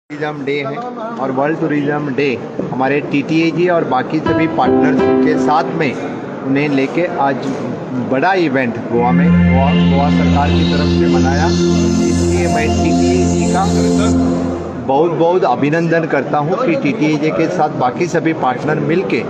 Tourism day है और world tourism day हमारे टीटीएजी और बाकी सभी पार्टनर्स के साथ में उन्हें लेके आज बड़ा इवेंट गोवा में गोवा सरकार की तरफ से मनाया। इसलिए मैं टीटीएजी का बहुत बहुत अभिनंदन करता हूं कि टीटीएजी के साथ बाकी सभी पार्टनर मिलके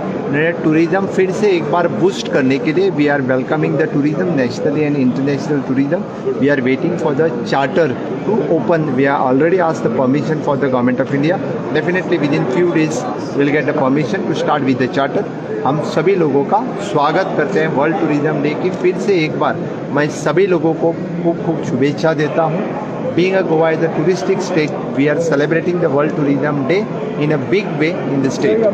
टूरिज्म फिर से एक बार बूस्ट करने के लिए we are welcoming the tourism nationally and international tourism. We are waiting for the charter to open. We are already asked the permission for the government of India. Definitely within few days will get the permission to start with the charter. हम सभी लोगों का स्वागत करते हैं world tourism day की। फिर से एक बार मैं सभी लोगों को खूब खूब शुभेच्छा देता हूँ। Being a Goa is a touristic state, we are celebrating the World Tourism Day in a big way in the state.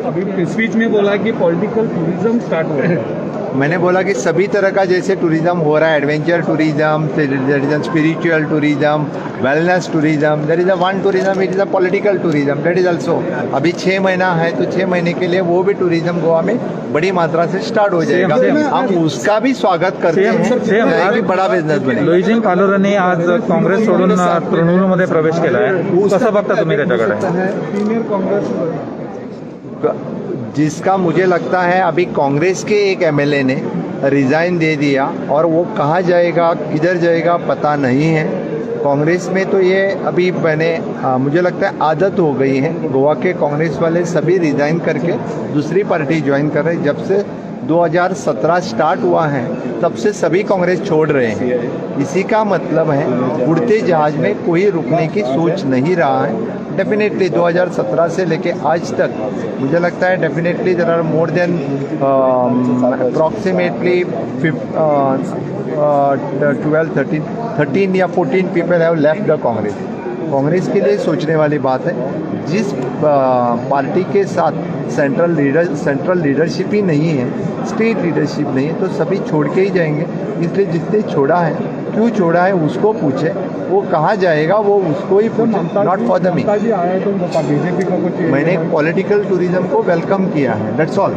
अभी स्पीच में बोला कि पॉलिटिकल टूरिज्म स्टार्ट हो रहा है। मैंने बोला कि सभी तरह का जैसे टूरिज्म हो रहा है, adventure tourism, there is spiritual tourism, wellness tourism, there is वन tourism, it is a political tourism, that is also. अभी 6 महीना है तो 6 महीने के लिए वो भी टूरिज्म गोवा में बड़ी मात्रा से स्टार्ट हो जाएगा। हम उसका भी स्वागत करते हैं कि बड़ा बिझनेस बने। लोईजिंग कालोरांनी आज काँग्रेस सोडून तृणमूलमध्ये प्रवेश केला आहे, कसं बघता तुम्ही त्याच्याकडे? सीनियर कांग्रेस जिसका मुझे लगता है अभी कांग्रेस के एक एमएलए ने रिज़ाइन दे दिया और वो कहाँ जाएगा किधर जाएगा पता नहीं है। कांग्रेस में तो ये अभी मुझे लगता है आदत हो गई है। गोवा के कांग्रेस वाले सभी रिज़ाइन करके दूसरी पार्टी ज्वाइन कर रहे हैं। जब से 2017 स्टार्ट हुआ है तब से सभी कांग्रेस छोड़ रहे हैं। इसी का मतलब है उड़ते जहाज में कोई रुकने की सोच नहीं रहा है। डेफिनेटली 2017 से लेके आज तक मुझे लगता है definitely there are more than approximately 13 या 14 people have left the Congress. Congress के लिए सोचने वाली बात है। जिस पार्टी के साथ सेंट्रल लीडरशिप ही नहीं है, स्टेट लीडरशिप नहीं है, तो सभी छोड़ के ही जाएंगे। इसलिए जिसने छोड़ा है, क्यों छोड़ा है उसको पूछे, वो कहाँ जाएगा वो उसको ही पूछे, नॉट फॉर द मी। मैंने पॉलिटिकल टूरिज्म को वेलकम किया है, दैट्स ऑल।